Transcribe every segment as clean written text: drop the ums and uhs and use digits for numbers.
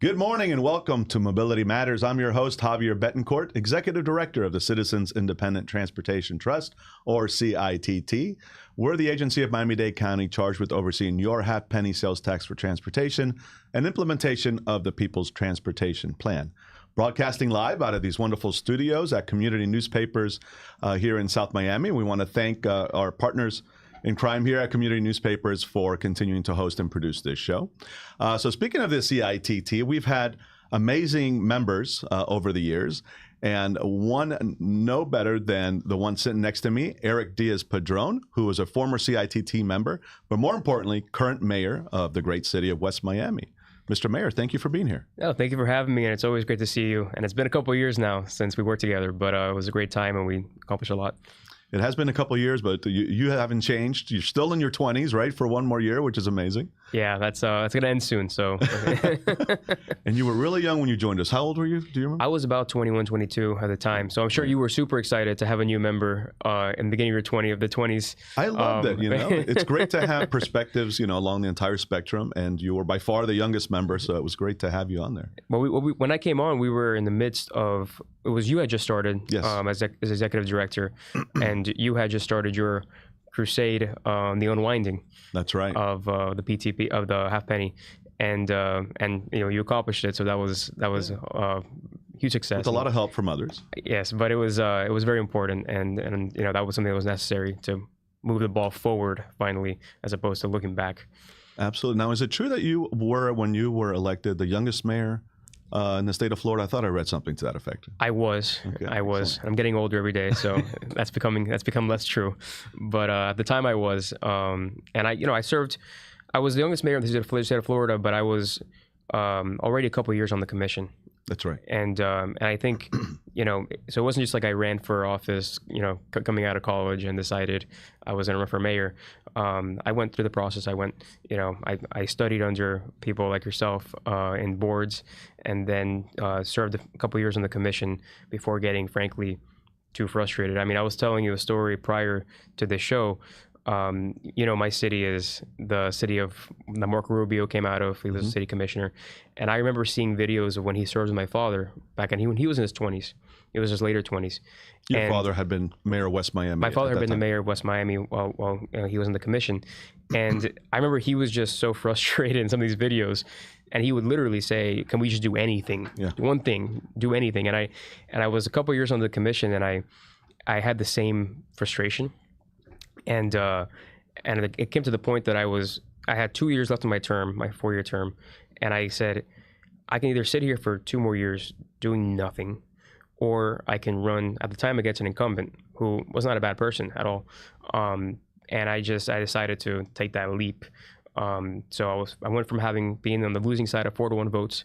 Good morning and welcome to Mobility Matters. I'm your host, Javier Betancourt, Executive Director of the Citizens Independent Transportation Trust, or CITT. We're the agency of Miami-Dade County charged with overseeing your half-penny sales tax for transportation and implementation of the People's Transportation Plan. Broadcasting live out of these wonderful studios at community newspapers here in South Miami. We want to thank our partners in crime here at Community Newspapers for continuing to host and produce this show. So speaking of the CITT, we've had amazing members over the years, and one no better than the one sitting next to me, Eric Diaz-Padron, who is a former CITT member, but more importantly, current mayor of the great city of West Miami. Mr. Mayor, thank you for being here. Oh, thank you for having me, and it's always great to see you. And it's been a couple of years now since we worked together, but it was a great time, and we accomplished a lot. It has been a couple of years, but you haven't changed. You're still in your 20s, right, for one more year, which is amazing. Yeah, that's going to end soon. So. And you were really young when you joined us. How old were you? Do you remember? I was about 21, 22 at the time. So I'm sure you were super excited to have a new member in the beginning of your the 20s. I loved it. It's great to have perspectives, along the entire spectrum. And you were by far the youngest member, so it was great to have you on there. Well, when I came on, we were in the midst of, you had just started yes. As executive director, and you had just started your crusade on the unwinding. That's right. Of the PTP, of the half penny, and you accomplished it. So that was a huge success. With a lot of help from others. Yes, but it was very important, and that was something that was necessary to move the ball forward finally, as opposed to looking back. Absolutely. Now, is it true that you were, when you were elected, the youngest mayor in the state of Florida? I thought I read something to that effect. I was. Okay, I was. excellent. I'm getting older every day, so that's become less true. But at the time, I was, and I served. I was the youngest mayor of the state of Florida, but I was already a couple of years on the commission. That's right. And I think, so it wasn't just like I ran for office, coming out of college and decided I was going to run for mayor. I went through the process. I studied under people like yourself in boards, and then served a couple of years on the commission before getting, frankly, too frustrated. I mean, I was telling you a story prior to this show. My city is the city of that Marco Rubio came out of. He was a city commissioner. And I remember seeing videos of when he served with my father back when he was in his 20s. It was his later 20s. Your father had been mayor of West Miami. My father had been the mayor of West Miami while he was in the commission. And I remember he was just so frustrated in some of these videos. And he would literally say, "Can we just do anything? Yeah. Do one thing, do anything." And I was a couple of years on the commission, and I had the same frustration. And it came to the point that I had 2 years left of my term, my 4-year term, and I said, I can either sit here for 2 more years doing nothing, or I can run at the time against an incumbent who was not a bad person at all. And I decided to take that leap. So I went from being on the losing side of 4-1 votes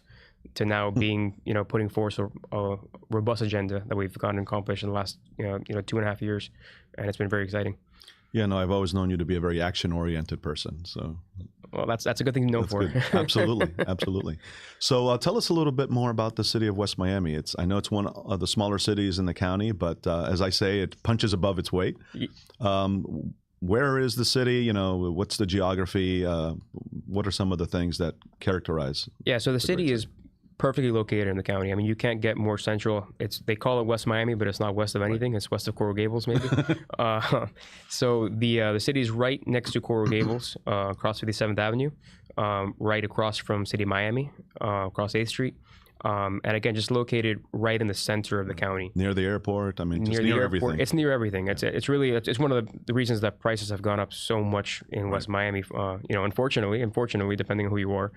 to now being, putting forth a robust agenda that we've gotten accomplished in the last, 2.5 years, and it's been very exciting. Yeah, no, I've always known you to be a very action-oriented person. So, well, that's a good thing to know for. Absolutely, absolutely. So, tell us a little bit more about the city of West Miami. I know it's one of the smaller cities in the county, but as I say, it punches above its weight. Where is the city? What's the geography? What are some of the things that characterize? Yeah, so the city is perfectly located in the county. I mean, you can't get more central. They call it West Miami, but it's not west of anything. It's west of Coral Gables, maybe. So the city is right next to Coral Gables, across 57th Avenue, right across from City of Miami, across 8th Street. And again, just located right in the center of the county. Near the airport? I mean, just near everything. It's near everything. It's one of the reasons that prices have gone up so much in West Miami. Unfortunately, depending on who you are,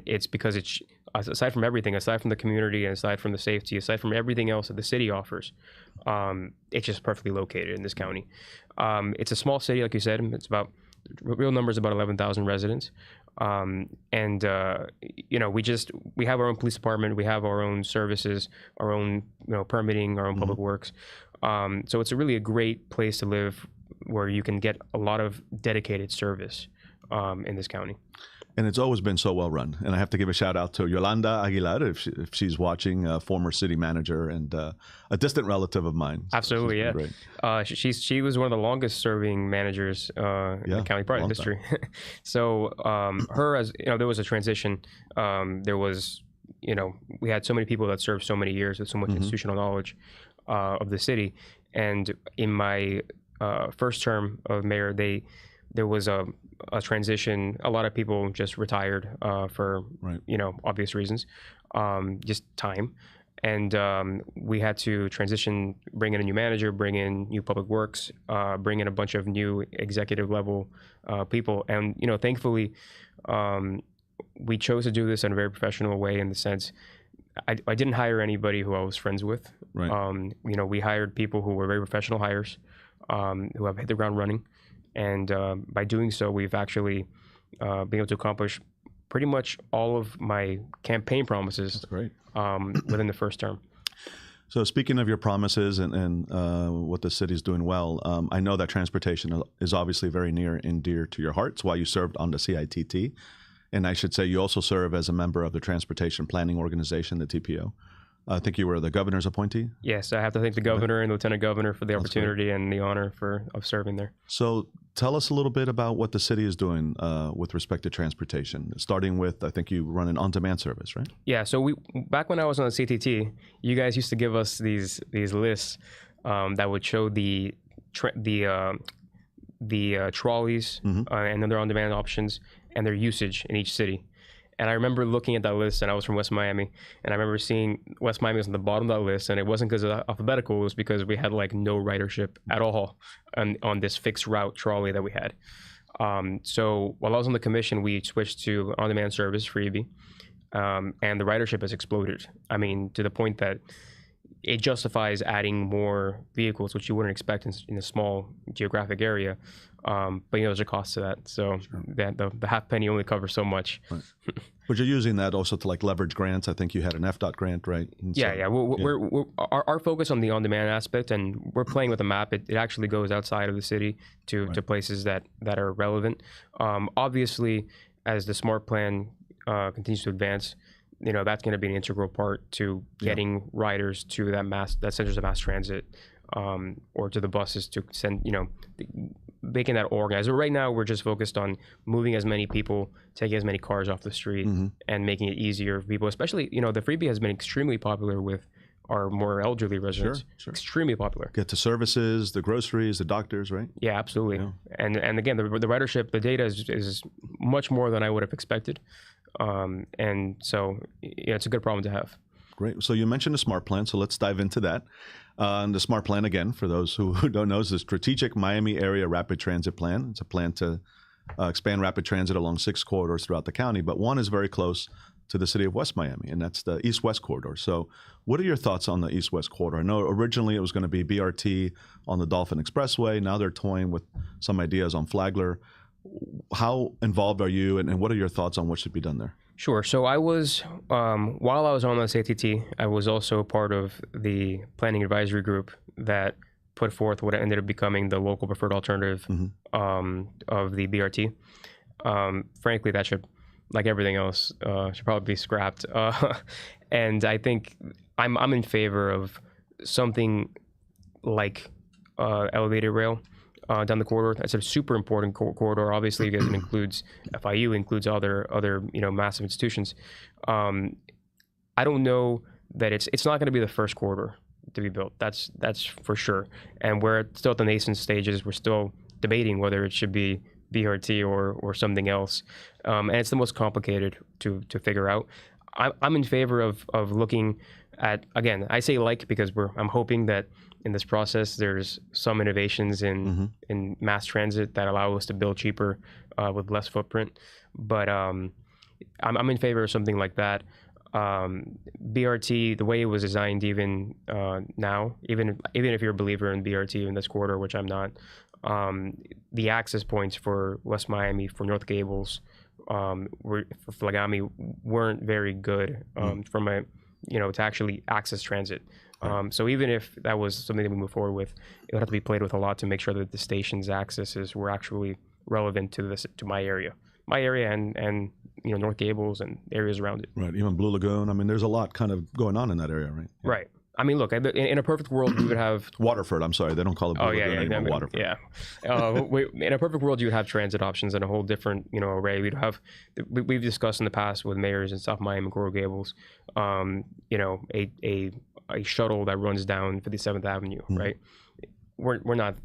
it's because it's, aside from everything, aside from the community, and aside from the safety, aside from everything else that the city offers, it's just perfectly located in this county. It's a small city, like you said. It's real numbers about 11,000 residents. We have our own police department, we have our own services, our own permitting, our own public works. So it's really a great place to live, where you can get a lot of dedicated service in this county. And it's always been so well run. And I have to give a shout out to Yolanda Aguilar, if she's watching, former city manager and a distant relative of mine. So Absolutely, yeah. great. She was one of the longest serving managers in the county, probably in history. So her, as you know, there was a transition. There was, you know, we had so many people that served so many years with so much institutional knowledge of the city. And in my first term of mayor, there was a transition. A lot of people just retired for you know, obvious reasons, just time. And we had to transition, bring in a new manager, bring in new public works, bring in a bunch of new executive level people. And, you know, thankfully, we chose to do this in a very professional way, in the sense I didn't hire anybody who I was friends with. Right. You know, we hired people who were very professional hires, who have hit the ground running. And by doing so, we've actually been able to accomplish pretty much all of my campaign promises within the first term. So speaking of your promises and what the city is doing well, I know that transportation is obviously very near and dear to your heart. It's why you served on the CITT. And I should say you also serve as a member of the Transportation Planning Organization, the TPO. I think you were the governor's appointee? Yes, I have to thank the governor and the lieutenant governor for the opportunity and the honor of serving there. So tell us a little bit about what the city is doing with respect to transportation, starting with, I think you run an on-demand service, right? Yeah, so back when I was on the CTT, you guys used to give us these lists that would show the trolleys and other on-demand options and their usage in each city. And I remember looking at that list, and I was from West Miami, and I remember seeing West Miami was on the bottom of that list, and it wasn't because of alphabetical, it was because we had like no ridership at all on this fixed route trolley that we had. So while I was on the commission, we switched to on-demand service for EB, and the ridership has exploded. I mean, to the point that it justifies adding more vehicles, which you wouldn't expect in a small geographic area. But you know, there's a cost to that. So that the half penny only covers so much. Right. But you're using that also to like leverage grants. I think you had an FDOT grant, right? And yeah. We're our focus on the on-demand aspect, and we're playing with a map. It actually goes outside of the city to places that are relevant. Obviously, as the SMART plan continues to advance, you know, that's going to be an integral part to getting riders to that centers of mass transit, or to the buses to send, you know, making that organized. But right now, we're just focused on moving as many people, taking as many cars off the street, and making it easier for people. Especially, you know, the freebie has been extremely popular with our more elderly residents. Sure. Extremely popular. Get to services, the groceries, the doctors, right? Yeah, absolutely. Yeah. And again, the ridership, the data is much more than I would have expected. And so, yeah, it's a good problem to have. Great. So you mentioned the SMART plan, so let's dive into that. And the SMART plan, again, for those who don't know, is the Strategic Miami Area Rapid Transit Plan. It's a plan to expand rapid transit along 6 corridors throughout the county, but one is very close to the city of West Miami, and that's the East-West corridor. So what are your thoughts on the East-West corridor? I know originally it was going to be BRT on the Dolphin Expressway. Now they're toying with some ideas on Flagler. How involved are you, and what are your thoughts on what should be done there? Sure. So I was, while I was on the ATT, I was also part of the planning advisory group that put forth what ended up becoming the local preferred alternative of the BRT. Frankly, that should, like everything else, should probably be scrapped. And I think I'm in favor of something like elevated rail down the corridor. That's a super important corridor, obviously, because it includes FIU, includes other you know, massive institutions. I don't know that it's not going to be the first corridor to be built. That's for sure. And we're still at the nascent stages. We're still debating whether it should be BRT or something else. And it's the most complicated to figure out. I'm in favor of looking at, again, I say like because I'm hoping that in this process there's some innovations in mass transit that allow us to build cheaper with less footprint. But I'm in favor of something like that. BRT, the way it was designed, even now, even if you're a believer in BRT in this corridor, which I'm not, the access points for West Miami, for North Gables, for Flagami weren't very good from a, you know, to actually access transit. So even if that was something that we move forward with, it would have to be played with a lot to make sure that the station's accesses were actually relevant to my area and North Gables and areas around it. Right. Even Blue Lagoon. I mean, there's a lot kind of going on in that area, right? Yeah. Right. I mean, look, in a perfect world, we would have Waterford. I'm sorry, they don't call it Blue Lagoon anymore. Waterford. Yeah. In a perfect world, you would have transit options and a whole different, array. We've discussed in the past with mayors in South Miami and Coral Gables, a shuttle that runs down 57th Avenue, right? We're not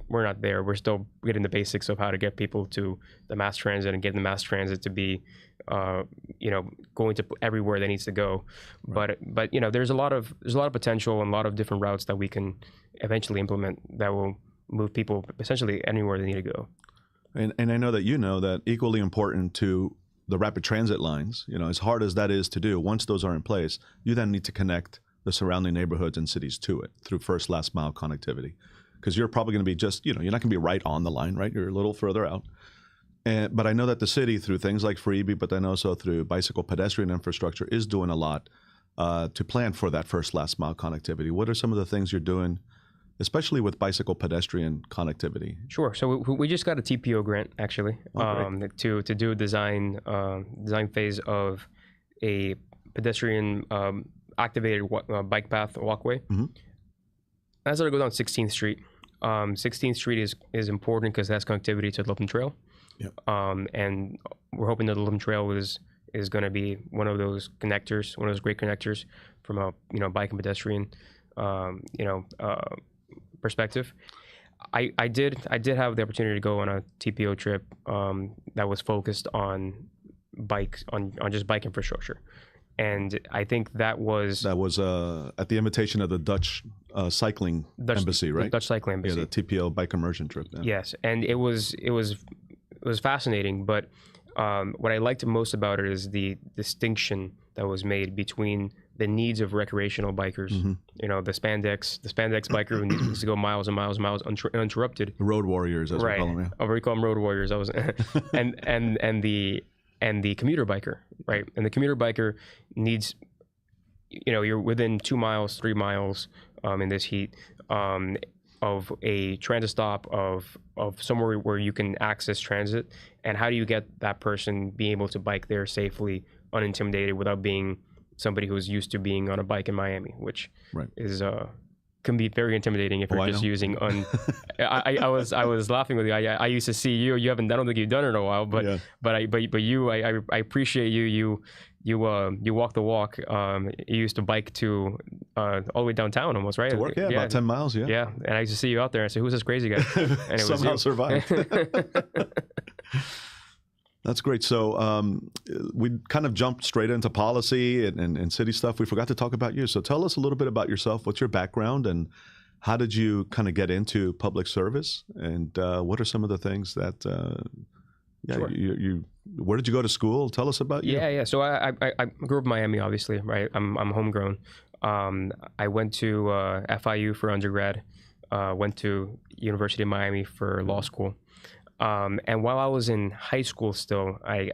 there. We're still getting the basics of how to get people to the mass transit and getting the mass transit to be, going to everywhere that needs to go. Right. But there's a lot of potential and a lot of different routes that we can eventually implement that will move people essentially anywhere they need to go. And I know that equally important to the rapid transit lines, as hard as that is to do, once those are in place, you then need to connect the surrounding neighborhoods and cities to it through first, last mile connectivity. Because you're probably going to be just, you're not going to be right on the line, right? You're a little further out. But I know that the city, through things like Freebie, but then also through bicycle pedestrian infrastructure, is doing a lot to plan for that first, last mile connectivity. What are some of the things you're doing, especially with bicycle pedestrian connectivity? Sure. So we just got a TPO grant, actually, to do a design phase of a pedestrian activated bike path walkway. Mm-hmm. That's going to go down 16th Street. 16th Street is important because that's connectivity to the Lipton Trail. Yep. And we're hoping that the Lipton Trail is going to be one of those connectors, one of those great connectors from a bike and pedestrian perspective. I did have the opportunity to go on a TPO trip that was focused on just bike infrastructure. And I think that was at the invitation of the Dutch cycling embassy, right? The Dutch cycling embassy. Yeah, the TPO bike immersion trip. Yeah. Yes, and it was fascinating. But what I liked most about it is the distinction that was made between the needs of recreational bikers. Mm-hmm. The spandex biker who needs to go miles and miles and miles uninterrupted. The road warriors, as we call them. Yeah. Oh, we call them road warriors. I was and the commuter biker, right? And the commuter biker needs, you're within 2 miles, 3 miles in this heat of a transit stop, of somewhere where you can access transit. And how do you get that person being able to bike there safely, unintimidated, without being somebody who's used to being on a bike in Miami, which is can be very intimidating if you're just using I was laughing with you. I used to see you I don't think you've done it in a while, but I appreciate you walk the walk. You used to bike to all the way downtown almost, right? To work, about 10 miles, yeah. And I used to see you out there and I said, who's this crazy guy? And it somehow survived. That's great. So we kind of jumped straight into policy and city stuff. We forgot to talk about you. So tell us a little bit about yourself. What's your background and how did you kind of get into public service? And what are some of the things that, Sure. Where did you go to school? Tell us about you. Yeah. So I grew up in Miami, obviously, right? I'm homegrown. I went to FIU for undergrad, went to University of Miami for law school. And while I was in high school still, I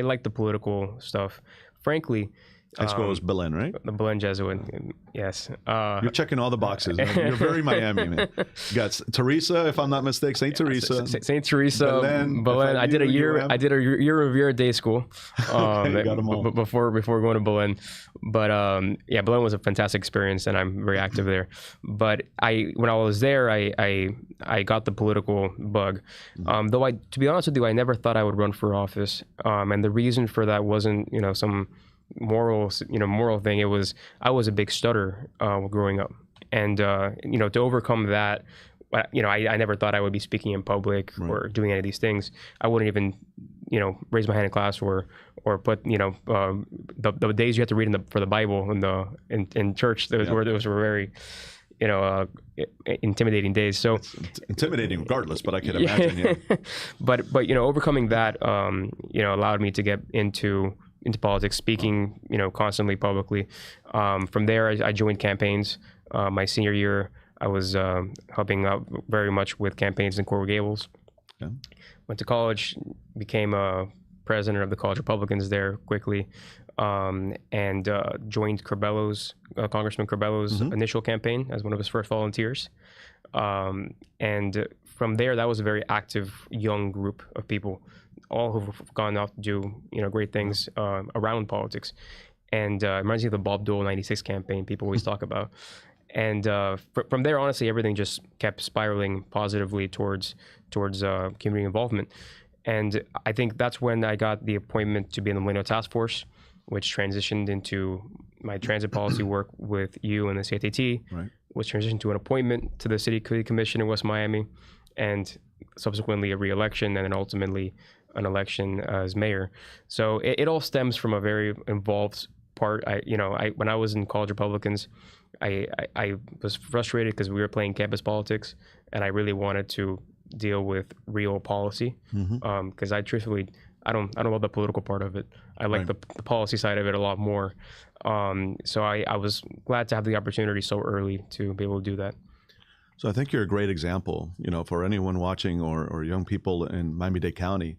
liked the political stuff. Frankly, high school was Belen, right? The Belen Jesuit, yes. You're checking all the boxes. You're very Miami, man. You got Teresa, if I'm not mistaken, St. Teresa. St. Teresa, Belen. I did a year of Revere Day School okay, you got them all. before going to Belen. But Belen was a fantastic experience, and I'm very active there. But when I was there, I got the political bug. Though to be honest with you, I never thought I would run for office. And the reason for that wasn't some moral thing. It was I was a big stutterer growing up, and to overcome that, I never thought I would be speaking in public or doing any of these things. I wouldn't even raise my hand in class or put the days you have to read for the Bible in church. Those were very intimidating days. So it's intimidating regardless, but I can imagine. Yeah. but overcoming that allowed me to get into politics, speaking, constantly publicly. From there, I joined campaigns. My senior year, I was helping out very much with campaigns in Coral Gables. Yeah. Went to college, became a president of the College Republicans there quickly, and joined Congressman Curbello's initial campaign as one of his first volunteers. And from there, that was a very active young group of people all who've gone off to do great things around politics. And it reminds me of the Bob Dole '96 campaign people always talk about. And from there, honestly, everything just kept spiraling positively towards community involvement. And I think that's when I got the appointment to be in the Millennial Task Force, which transitioned into my transit policy work with you and the CITT, right. which transitioned to an appointment to the City Commission in West Miami, and subsequently a re-election, and then ultimately an election as mayor. So it all stems from a very involved part. When I was in College Republicans, I was frustrated because we were playing campus politics, and I really wanted to deal with real policy, because I truthfully, I don't love the political part of it. I like the policy side of it a lot more. So I was glad to have the opportunity so early to be able to do that. So I think you're a great example, for anyone watching or young people in Miami-Dade County.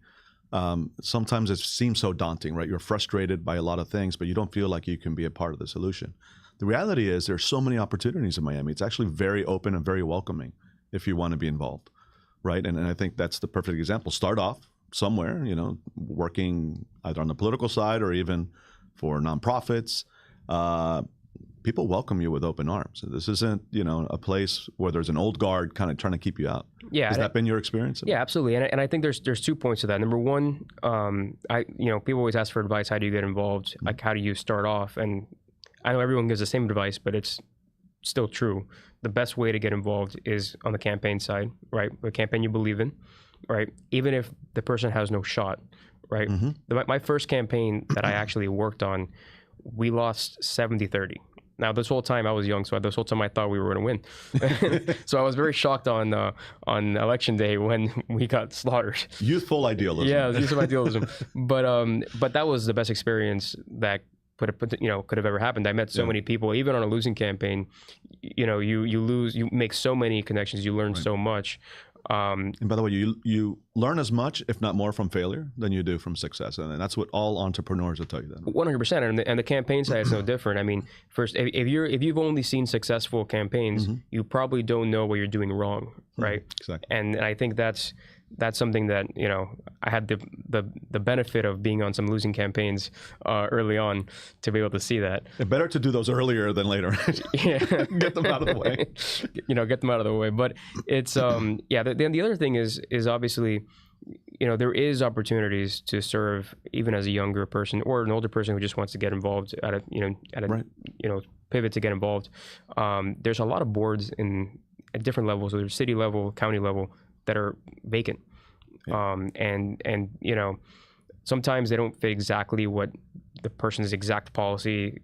Sometimes it seems so daunting, right? You're frustrated by a lot of things, but you don't feel like you can be a part of the solution. The reality is there's so many opportunities in Miami. It's actually very open and very welcoming if you want to be involved, right? And I think that's the perfect example. Start off somewhere, working either on the political side or even for nonprofits. People welcome you with open arms. This isn't, a place where there's an old guard kind of trying to keep you out. Yeah, has that been your experience? Yeah, absolutely. And I think there's 2 points to that. Number one, people always ask for advice. How do you get involved? Like, how do you start off? And I know everyone gives the same advice, but it's still true. The best way to get involved is on the campaign side, right? The campaign you believe in, right? Even if the person has no shot, right? My first campaign that I actually worked on, we lost 70-30. Now, this whole time I was young, so this whole time I thought we were going to win. So I was very shocked on election day when we got slaughtered. Youthful idealism. Yeah, youthful idealism. But that was the best experience that could have ever happened. I met so many people, even on a losing campaign. You make so many connections, you learn so much. And by the way, you learn as much, if not more, from failure than you do from success, and that's what all entrepreneurs will tell you. Then 100%, and the campaign side is no different. I mean, first, if you've only seen successful campaigns, you probably don't know what you're doing wrong, right? Exactly. And I think that's something that I had the benefit of being on some losing campaigns early on to be able to see that. It's better to do those earlier than later. Yeah, get them out of the way. Get them out of the way. But it's Then the other thing is obviously, there is opportunities to serve even as a younger person or an older person who just wants to get involved at a pivot to get involved. There's a lot of boards at different levels, whether city level, county level, that are vacant. And sometimes they don't fit exactly what the person's exact policy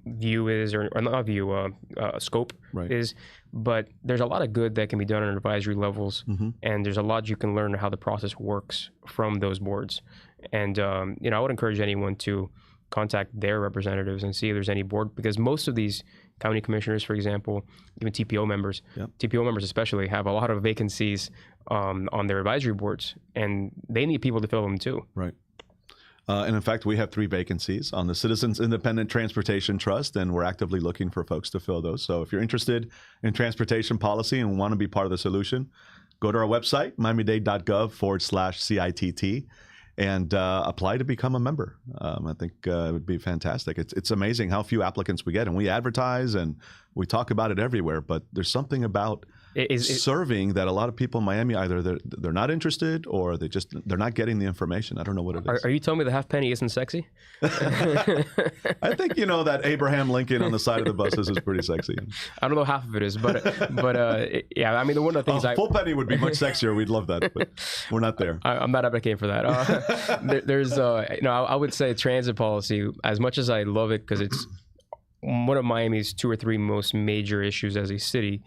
view is, or not view, scope is. But there's a lot of good that can be done on advisory levels, and there's a lot you can learn how the process works from those boards. And I would encourage anyone to contact their representatives and see if there's any board, because most of these county commissioners, for example, even TPO members, TPO members especially, have a lot of vacancies on their advisory boards, and they need people to fill them too. Right. And in fact, we have 3 vacancies on the Citizens Independent Transportation Trust, and we're actively looking for folks to fill those. So if you're interested in transportation policy and want to be part of the solution, go to our website, miamidade.gov/CITT, and apply to become a member. I think it would be fantastic. It's amazing how few applicants we get, and we advertise and we talk about it everywhere, but there's something about serving that a lot of people in Miami, either they're not interested or they're not getting the information. I don't know what it is. Are you telling me the half penny isn't sexy? I think that Abraham Lincoln on the side of the buses is pretty sexy. I don't know half of it is, but yeah, I mean, one of the things full penny would be much sexier. We'd love that, but we're not there. I'm not advocating for that. There's I would say transit policy, as much as I love it because it's one of Miami's 2 or 3 most major issues as a city,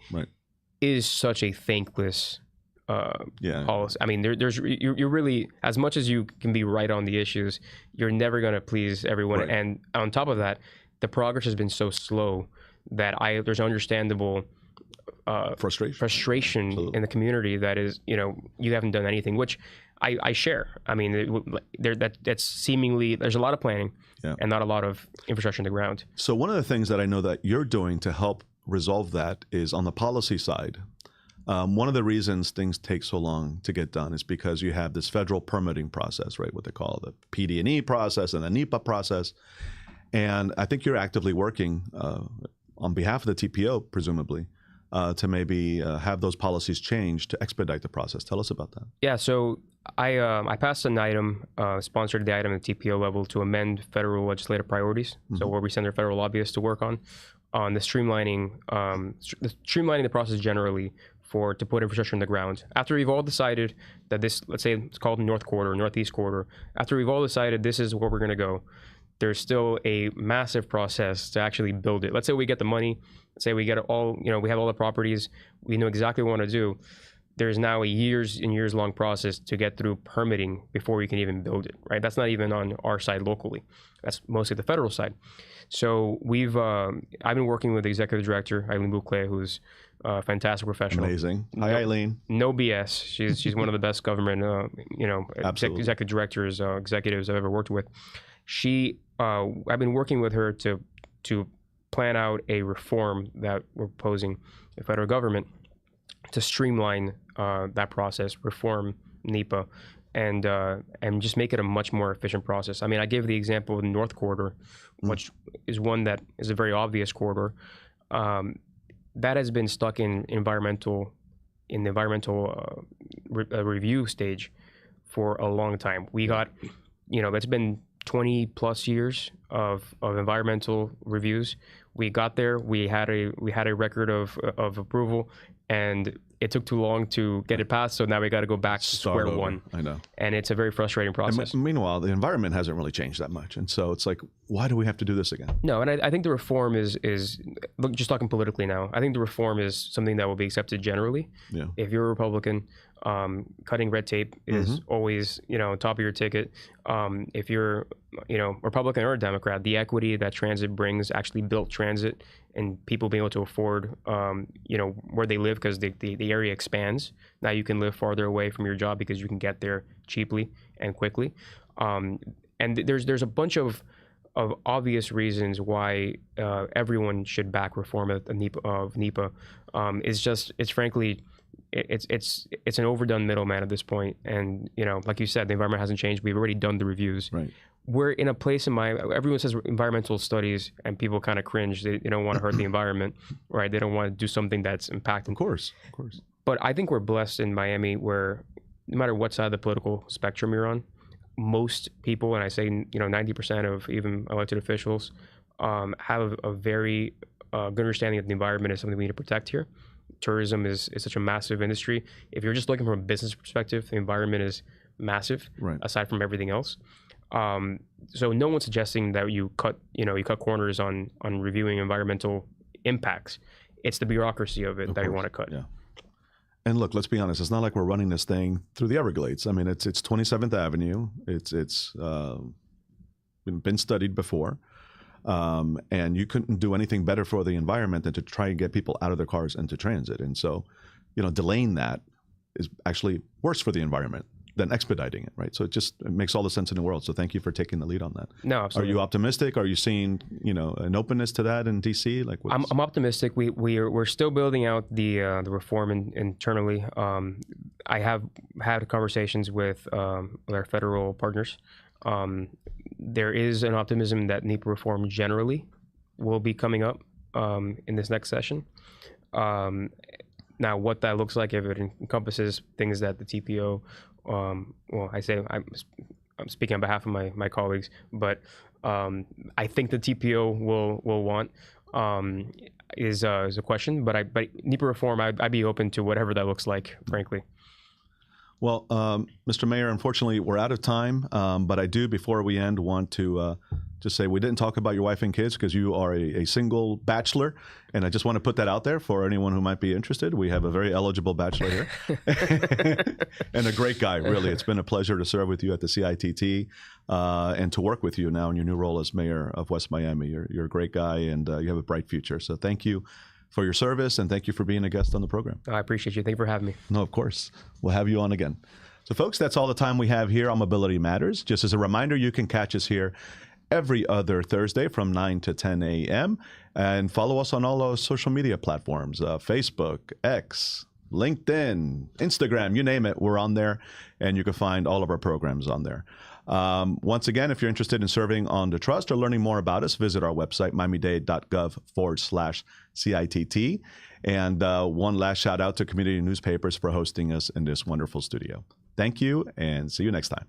is such a thankless policy. I mean, you're really, as much as you can be right on the issues, you're never going to please everyone. And on top of that, the progress has been so slow that there's understandable frustration in the community that is, you haven't done anything, which I share. I mean, that's seemingly, there's a lot of planning and not a lot of infrastructure in the ground. So one of the things that I know that you're doing to help resolve that is on the policy side. One of the reasons things take so long to get done is because you have this federal permitting process, right? What they call the PD&E process and the NEPA process. And I think you're actively working on behalf of the TPO, presumably, to maybe have those policies changed to expedite the process. Tell us about that. Yeah, so I passed an item, sponsored the item at the TPO level to amend federal legislative priorities. So where we send our federal lobbyists to work on the streamlining the process generally to put infrastructure in the ground. After we've all decided that this, let's say it's called North Corridor, Northeast Corridor, after we've all decided this is where we're going to go, there's still a massive process to actually build it. Let's say we get the money, let's say we get it all, we have all the properties, we know exactly what we want to do. There's now a years and years long process to get through permitting before we can even build it, right? That's not even on our side locally. That's mostly the federal side. So I've been working with the executive director, Eileen Bouclé, who's a fantastic professional. Amazing. Hi, Eileen. No BS. She's one of the best government, executive directors, executives I've ever worked with. I've been working with her to plan out a reform that we're proposing the federal government to streamline that process, reform NEPA, and just make it a much more efficient process. I mean, I gave the example of the North Corridor, which is one that is a very obvious corridor. That has been stuck in the environmental review stage for a long time. We got, it's been 20 plus years of environmental reviews. We got there. We had a record of approval, and it took too long to get it passed. So now we got to go back to square one. I know, and it's a very frustrating process. And meanwhile, the environment hasn't really changed that much, and so it's like, why do we have to do this again? No, and I think the reform is look, just talking politically now. I think the reform is something that will be accepted generally. Yeah. If you're a Republican, cutting red tape is always top of your ticket. If you're Republican or a Democrat, the equity that transit brings actually built transit and people being able to afford where they live because the area expands. Now you can live farther away from your job because you can get there cheaply and quickly. And there's a bunch of obvious reasons why everyone should back reform of NEPA. It's frankly it's an overdone middleman at this point. And like you said, the environment hasn't changed. We've already done the reviews. Right. We're in a place everyone says environmental studies and people kind of cringe. They don't want to hurt the environment, right? They don't want to do something that's impacting. Of course. But I think we're blessed in Miami where no matter what side of the political spectrum you're on, most people, and I say 90% of even elected officials, have a very good understanding that the environment is something we need to protect here. Tourism is such a massive industry. If you're just looking from a business perspective, the environment is massive, right, aside from everything else. So no one's suggesting that you cut corners on reviewing environmental impacts. It's the bureaucracy of it that you want to cut. Yeah. And look, let's be honest. It's not like we're running this thing through the Everglades. I mean, it's 27th Avenue. It's been studied before, and you couldn't do anything better for the environment than to try and get people out of their cars into transit. And so, delaying that is actually worse for the environment than expediting it, right? So it makes all the sense in the world. So thank you for taking the lead on that. No, absolutely. Are you optimistic? Are you seeing, an openness to that in DC? Like, I'm optimistic. We're still building out the reform internally. I have had conversations with our federal partners. There is an optimism that NEPA reform generally will be coming up in this next session. Now, what that looks like, if it encompasses things that the TPO, I'm speaking on behalf of my colleagues, but I think the TPO will want is a question. But NEPA reform, I'd be open to whatever that looks like, frankly. Well, Mr. Mayor, unfortunately, we're out of time, but I do, before we end, want to just say we didn't talk about your wife and kids because you are a single bachelor, and I just want to put that out there for anyone who might be interested. We have a very eligible bachelor here and a great guy, really. It's been a pleasure to serve with you at the CITT and to work with you now in your new role as mayor of West Miami. You're a great guy, and you have a bright future. So thank you for your service, and thank you for being a guest on the program. I appreciate you. Thank you for having me. No, of course. We'll have you on again. So folks, that's all the time we have here on Mobility Matters. Just as a reminder, you can catch us here every other Thursday from 9 to 10 a.m. and follow us on all our social media platforms, Facebook, X, LinkedIn, Instagram, you name it, we're on there, and you can find all of our programs on there. Once again, if you're interested in serving on the trust or learning more about us, visit our website, miamidade.gov/CITT. And one last shout out to community newspapers for hosting us in this wonderful studio. Thank you, and see you next time.